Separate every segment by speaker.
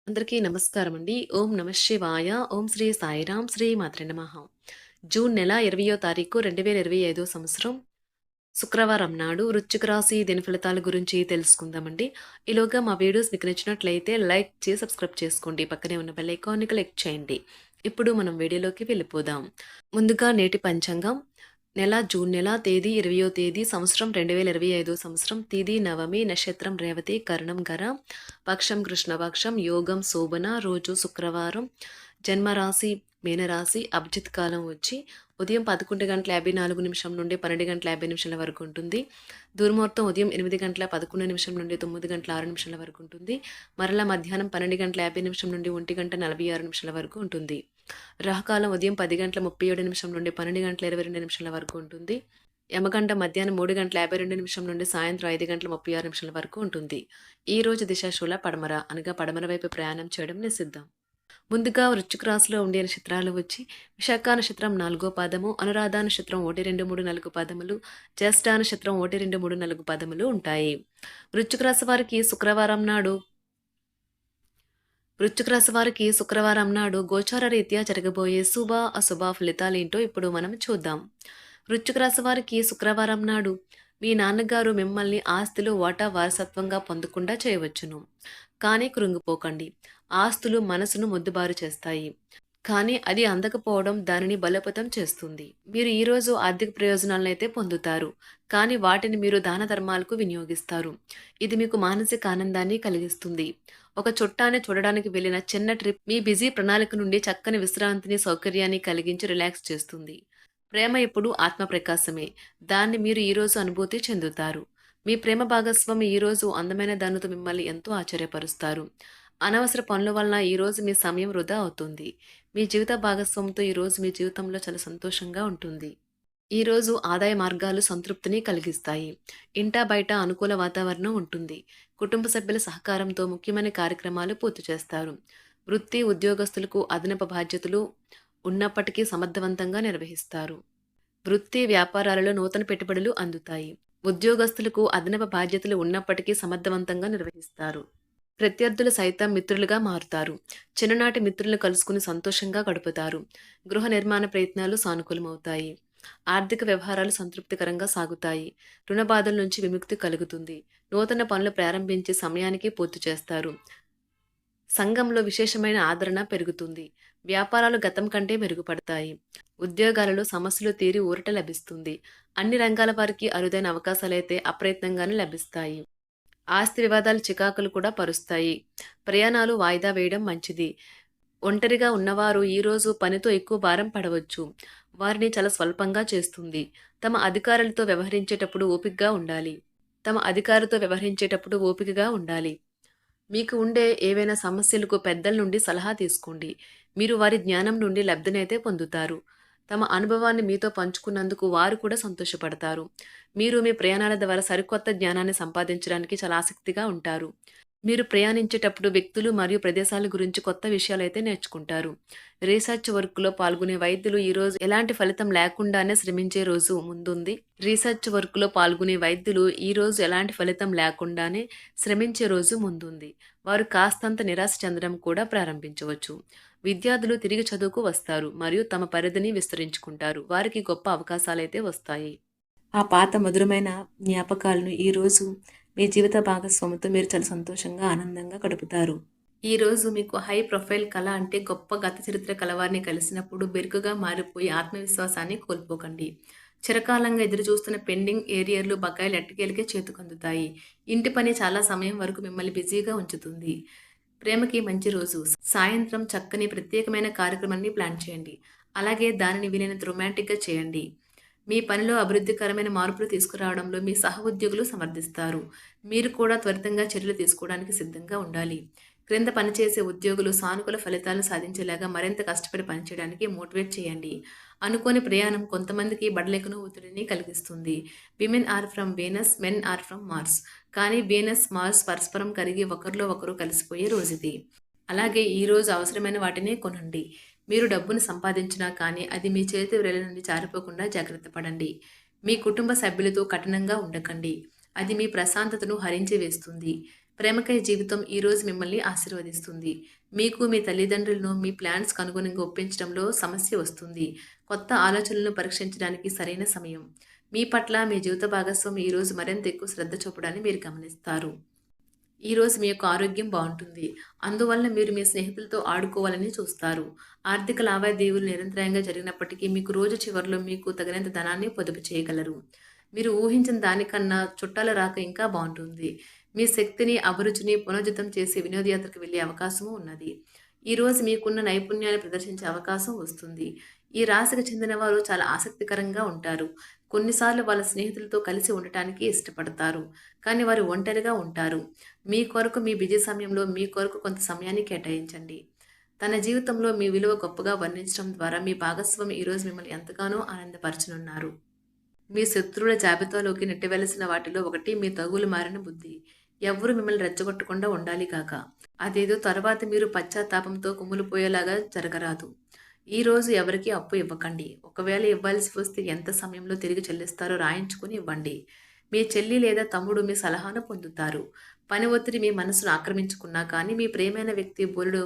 Speaker 1: అందరికీ నమస్కారం అండి. ఓం నమః శివాయ. ఓం శ్రీ సాయిరాం. శ్రీ మాత్రే నమః. జూన్ నెల 20వ తారీఖు 2025 సంవత్సరం శుక్రవారం నాడు వృశ్చిక రాశి దిన ఫలితాల గురించి తెలుసుకుందామండి. ఈలోగా మా వీడియోస్ మీకు నచ్చినట్లయితే లైక్ చేసి సబ్స్క్రైబ్ చేసుకోండి. పక్కనే ఉన్న బెల్ ఐకాన్‌ని క్లిక్ చేయండి. ఇప్పుడు మనం వీడియోలోకి వెళ్ళిపోదాం. ముందుగా నేటి పంచాంగం నెల జూన్ నెల తేదీ 20వ తేదీ సంవత్సరం 2025 సంవత్సరం తిథి నవమి నక్షత్రం రేవతి కరణం గర పక్షం కృష్ణపక్షం యోగం శోభన రోజు శుక్రవారం జన్మరాశి మీనరాశి అభిజిత్ కాలం వచ్చి ఉదయం 11:54 నుండి 12:50 వరకు ఉంటుంది. దుర్ముహూర్తం ఉదయం 8:11 నుండి 9:06 వరకు ఉంటుంది. మరలా మధ్యాహ్నం 12:50 నుండి 1:46 వరకు ఉంటుంది. రాహుకాలం ఉదయం 10:37 నుండి 12:22 వరకు ఉంటుంది. యమగంట మధ్యాహ్నం 3:52 నుండి సాయంత్రం 5:36 వరకు ఉంటుంది. ఈ రోజు దిశాశూల పడమర అనగా పడమర వైపు ప్రయాణం చేయడం నిషిద్ధం. ముందుగా వృశ్చిక రాశిలో ఉండే నక్షత్రాలు వచ్చి విశాఖ నక్షత్రం 4వ పాదము, అనురాధ నక్షత్రం 1, 2, 3, 4 పాదములు, జ్యేష్ఠ నక్షత్రం 1, 2, 3, 4 పాదములు ఉంటాయి. వృశ్చిక రాశి వారికి శుక్రవారం నాడు గోచార రీత్యా జరగబోయే శుభ అశుభ ఫలితాలేంటో ఇప్పుడు మనం చూద్దాం. వృశ్చిక రాశి వారికి శుక్రవారం నాడు మీ నాన్నగారు మిమ్మల్ని ఆస్తిలో వాటా వారసత్వంగా పొందకుండా చేయవచ్చును. కానీ కృంగిపోకండి. ఆస్తులు మనసును మొద్దుబారు చేస్తాయి. కానీ అది అందకపోవడం దానిని బలోపేతం చేస్తుంది. మీరు ఈరోజు ఆర్థిక ప్రయోజనాలనైతే పొందుతారు. కానీ వాటిని మీరు దాన ధర్మాలకు వినియోగిస్తారు. ఇది మీకు మానసిక ఆనందాన్ని కలిగిస్తుంది. ఒక చుట్టాన్ని చూడడానికి వెళ్ళిన చిన్న ట్రిప్ మీ బిజీ ప్రణాళిక నుండి చక్కని విశ్రాంతిని సౌకర్యాన్ని కలిగించి రిలాక్స్ చేస్తుంది. ప్రేమ ఎప్పుడు ఆత్మ ప్రకాశమే. దాన్ని మీరు ఈరోజు అనుభూతి చెందుతారు. మీ ప్రేమ భాగస్వామి ఈరోజు అందమైన దానితో మిమ్మల్ని ఎంతో ఆశ్చర్యపరుస్తారు. అనవసర పనుల వలన ఈరోజు మీ సమయం వృధా అవుతుంది. మీ జీవిత భాగస్వామితో ఈరోజు మీ జీవితంలో చాలా సంతోషంగా ఉంటుంది. ఈరోజు ఆదాయ మార్గాలు సంతృప్తిని కలిగిస్తాయి. ఇంటా బయట అనుకూల వాతావరణం ఉంటుంది. కుటుంబ సభ్యుల సహకారంతో ముఖ్యమైన కార్యక్రమాలు పూర్తి చేస్తారు. వృత్తి ఉద్యోగస్తులకు అదనపు బాధ్యతలు ఉన్నప్పటికీ సమర్థవంతంగా నిర్వహిస్తారు. వృత్తి వ్యాపారాలలో నూతన పెట్టుబడులు అందుతాయి. ఉద్యోగస్తులకు అదనపు బాధ్యతలు ఉన్నప్పటికీ సమర్థవంతంగా నిర్వహిస్తారు. ప్రత్యర్థులు సైతం మిత్రులుగా మారుతారు. చిన్ననాటి మిత్రులను కలుసుకుని సంతోషంగా గడుపుతారు. గృహ నిర్మాణ ప్రయత్నాలు సానుకూలమవుతాయి. ఆర్థిక వ్యవహారాలు సంతృప్తికరంగా సాగుతాయి. రుణ బాధల నుంచి విముక్తి కలుగుతుంది. నూతన పనులు ప్రారంభించి సమయానికి పూర్తి చేస్తారు. సంఘంలో విశేషమైన ఆదరణ పెరుగుతుంది. వ్యాపారాలు గతం కంటే మెరుగుపడతాయి. ఉద్యోగాలలో సమస్యలు తీరి ఊరట లభిస్తుంది. అన్ని రంగాల వారికి అరుదైన అవకాశాలైతే అప్రయత్నంగానే లభిస్తాయి. ఆస్తి వివాదాలు చికాకులు కూడా పరుస్తాయి. ప్రయాణాలు వాయిదా వేయడం మంచిది. ఒంటరిగా ఉన్నవారు ఈరోజు పనితో ఎక్కువ భారం పడవచ్చు. వారిని చాలా స్వల్పంగా చేస్తుంది. తమ అధికారులతో వ్యవహరించేటప్పుడు ఓపికగా ఉండాలి. మీకు ఉండే ఏవైనా సమస్యలకు పెద్దల నుండి సలహా తీసుకోండి. మీరు వారి జ్ఞానం నుండి లబ్ధినైతే పొందుతారు. తమ అనుభవాన్ని మీతో పంచుకున్నందుకు వారు కూడా సంతోషపడతారు. మీరు మీ ప్రయాణాల ద్వారా సరికొత్త జ్ఞానాన్ని సంపాదించడానికి చాలా ఆసక్తిగా ఉంటారు. మీరు ప్రయాణించేటప్పుడు వ్యక్తులు మరియు ప్రదేశాల గురించి కొత్త విషయాలైతే నేర్చుకుంటారు. రీసెర్చ్ వర్క్లో పాల్గొనే వైద్యులు ఈరోజు ఎలాంటి ఫలితం లేకుండానే శ్రమించే రోజు ముందుంది. వారు కాస్తంత నిరాశ చెందడం కూడా ప్రారంభించవచ్చు. విద్యార్థులు తిరిగి చదువుకు వస్తారు మరియు తమ పరిధిని విస్తరించుకుంటారు. వారికి గొప్ప అవకాశాలైతే వస్తాయి. ఆ పాత మధురమైన జ్ఞాపకాలను ఈరోజు మీ జీవిత భాగస్వామితో మీరు చాలా సంతోషంగా ఆనందంగా గడుపుతారు. ఈరోజు మీకు హై ప్రొఫైల్ కళ అంటే గొప్ప గత చరిత్ర కలవారిని కలిసినప్పుడు బెరుకుగా మారిపోయి ఆత్మవిశ్వాసాన్ని కోల్పోకండి. చిరకాలంగా ఎదురు చూస్తున్న పెండింగ్ ఏరియర్లు బకాయిలు ఎట్టకేలకే చేతుకందుతాయి. ఇంటి పని చాలా సమయం వరకు మిమ్మల్ని బిజీగా ఉంచుతుంది. ప్రేమకి మంచి రోజు. సాయంత్రం చక్కని ప్రత్యేకమైన కార్యక్రమాన్ని ప్లాన్ చేయండి. అలాగే దానిని వీలైనంత రొమాంటిక్గా చేయండి. మీ పనిలో అభివృద్ధికరమైన మార్పులు తీసుకురావడంలో మీ సహ ఉద్యోగులు సమర్థిస్తారు. మీరు కూడా త్వరితంగా చర్యలు తీసుకోవడానికి సిద్ధంగా ఉండాలి. క్రింద పనిచేసే ఉద్యోగులు సానుకూల ఫలితాలను సాధించేలాగా మరింత కష్టపడి పనిచేయడానికి మోటివేట్ చేయండి. అనుకోని ప్రయాణం కొంతమందికి బడలెక్కను ఒత్తిడిని కలిగిస్తుంది. Women are from Venus, men are from Mars. కానీ వీనస్, మార్స్ పరస్పరం కరిగి ఒకరిలో ఒకరు కలిసిపోయే రోజుది. అలాగే ఈరోజు అవసరమైన వాటినే కొనండి. మీరు డబ్బును సంపాదించినా కానీ అది మీ చేతి వేళ్ళ నుండి జారిపోకుండా జాగ్రత్త పడండి. మీ కుటుంబ సభ్యులతో కఠినంగా ఉండకండి. అది మీ ప్రశాంతతను హరించి వేస్తుంది. ప్రేమకై జీవితం ఈరోజు మిమ్మల్ని ఆశీర్వదిస్తుంది. మీకు మీ తల్లిదండ్రులను మీ ప్లాన్స్‌కు అనుగుణంగా ఒప్పించడంలో సమస్య వస్తుంది. కొత్త ఆలోచనలను పరీక్షించడానికి సరైన సమయం. మీ పట్ల మీ జీవిత భాగస్వామి ఈరోజు మరింత ఎక్కువ శ్రద్ధ చూపడాన్ని మీరు గమనిస్తారు. ఈరోజు మీ యొక్క ఆరోగ్యం బావుంటుంది. అందువలన మీరు మీ స్నేహితులతో ఆడుకోవాలని చూస్తారు. ఆర్థిక లావాదేవీలు నిరంతరాయంగా జరిగినప్పటికీ మీకు రోజు చివరిలో మీకు తగినంత ధనాన్ని పొదుపు చేయగలరు. మీరు ఊహించిన దానికన్నా చుట్టాల రాక ఇంకా బావుంటుంది. మీ శక్తిని, అభిరుచిని పునరుజ్జితం చేసి వినోదయాత్రకు వెళ్ళే అవకాశము ఉన్నది. ఈరోజు మీకున్న నైపుణ్యాన్ని ప్రదర్శించే అవకాశం వస్తుంది. ఈ రాశికి చెందిన వారు చాలా ఆసక్తికరంగా ఉంటారు. కొన్నిసార్లు వాళ్ళ స్నేహితులతో కలిసి ఉండటానికి ఇష్టపడతారు. కానీ వారు ఒంటరిగా ఉంటారు. మీ కొరకు మీ బిజీ సమయంలో మీ కొరకు కొంత సమయాన్ని కేటాయించండి. తన జీవితంలో మీ విలువ గొప్పగా వర్ణించడం ద్వారా మీ భాగస్వామి ఈరోజు మిమ్మల్ని ఎంతగానో ఆనందపరచనున్నారు. మీ శత్రువుల జాబితాలోకి నెట్టివేయాల్సిన వాటిలో ఒకటి మీ తగులు మారిన బుద్ధి. ఎవ్వరూ మిమ్మల్ని రెచ్చగొట్టకుండా ఉండాలి కాక. అదేదో తర్వాత మీరు పశ్చాత్తాపంతో కుమిలిపోయేలాగా జరగరాదు. ఈరోజు ఎవరికీ అప్పు ఇవ్వకండి. ఒకవేళ ఇవ్వాల్సి వస్తే ఎంత సమయంలో తిరిగి చెల్లిస్తారో రాయించుకుని ఇవ్వండి. మీ చెల్లి లేదా తమ్ముడు మీ సలహాను పొందుతారు. పని ఒత్తిడి మీ మనసును ఆక్రమించుకున్నా కానీ మీ ప్రియమైన వ్యక్తి బోలెడు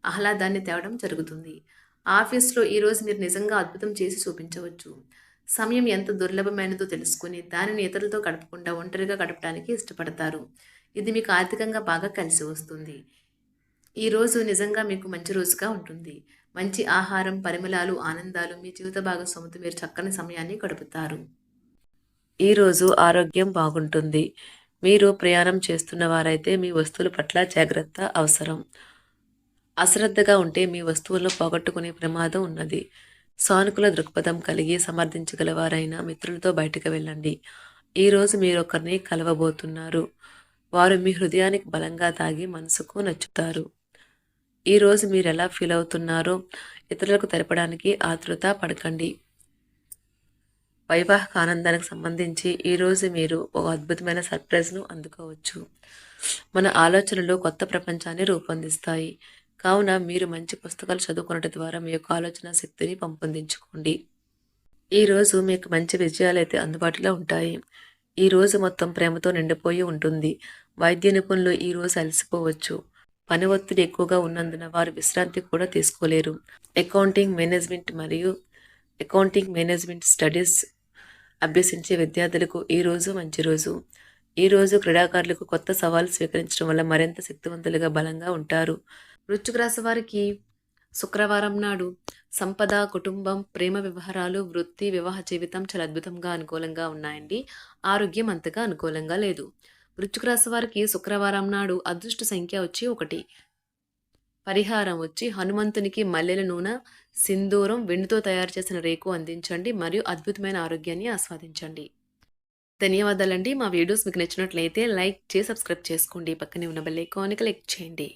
Speaker 1: ఆహ్లాదాన్ని తేవడం జరుగుతుంది. ఆఫీస్‌లో ఈరోజు మీరు నిజంగా అద్భుతం చేసి చూపించవచ్చు. సమయం ఎంత దుర్లభమైనదో తెలుసుకుని దానిని ఇతరులతో గడపకుండా ఒంటరిగా గడపడానికి ఇష్టపడతారు. ఇది మీకు ఆర్థికంగా బాగా కలిసి వస్తుంది. ఈరోజు నిజంగా మీకు మంచి రోజుగా ఉంటుంది. మంచి ఆహారం, పరిమళాలు, ఆనందాలు మీ జీవిత భాగస్వామితో మీరు చక్కని సమయాన్ని గడుపుతారు. ఈరోజు ఆరోగ్యం బాగుంటుంది. మీరు ప్రయాణం చేస్తున్న వారైతే మీ వస్తువుల పట్ల జాగ్రత్త అవసరం. అశ్రద్ధగా ఉంటే మీ వస్తువులను పోగొట్టుకునే ప్రమాదం ఉన్నది. సానుకూల దృక్పథం కలిగి సమర్థించగలవారైన మిత్రులతో బయటకు వెళ్ళండి. ఈరోజు మీరొకరిని కలవబోతున్నారు. వారు మీ హృదయానికి బలంగా తాగి మనసుకు నచ్చుతారు. ఈరోజు మీరు ఎలా ఫీల్ అవుతున్నారో ఇతరులకు తెలపడానికి ఆతృత పడకండి. వైవాహిక ఆనందానికి సంబంధించి ఈరోజు మీరు ఒక అద్భుతమైన సర్ప్రైజ్ను అందుకోవచ్చు. మన ఆలోచనలు కొత్త ప్రపంచాన్ని రూపొందిస్తాయి. కావున మీరు మంచి పుస్తకాలు చదువుకోవడం ద్వారా మీ యొక్క ఆలోచన శక్తిని పెంపొందించుకోండి. ఈరోజు మీకు మంచి విజయాలు అయితే అందుబాటులో ఉంటాయి. ఈ రోజు మొత్తం ప్రేమతో నిండిపోయి ఉంటుంది. వైద్య నిపుణులు ఈరోజు అలసిపోవచ్చు. పని ఒత్తిడి ఎక్కువగా ఉన్నందున వారు విశ్రాంతి కూడా తీసుకోలేరు. అకౌంటింగ్ మేనేజ్మెంట్ స్టడీస్ అభ్యసించే విద్యార్థులకు ఈరోజు మంచి రోజు. ఈరోజు క్రీడాకారులకు కొత్త సవాలు స్వీకరించడం వల్ల మరింత శక్తివంతులుగా బలంగా ఉంటారు. వృశ్చిక రాశి వారికి శుక్రవారం నాడు సంపద, కుటుంబం, ప్రేమ వ్యవహారాలు, వృత్తి, వివాహ జీవితం చాలా అద్భుతంగా అనుకూలంగా ఉన్నాయండి. ఆరోగ్యం అంతగా అనుకూలంగా లేదు. వృశ్చిక రాశి వారికి శుక్రవారం నాడు అదృష్ట సంఖ్య వచ్చి 1. పరిహారం వచ్చి హనుమంతునికి మల్లెల నూనె, సింధూరం, వెండితో తయారు చేసిన రేకు అందించండి మరియు అద్భుతమైన ఆరోగ్యాన్ని ఆస్వాదించండి. ధన్యవాదాలండి. మా వీడియోస్ మీకు నచ్చినట్లయితే లైక్ చేసి సబ్స్క్రైబ్ చేసుకోండి. పక్కనే ఉన్న బెల్ ఐకాన్ని క్లిక్ చేయండి.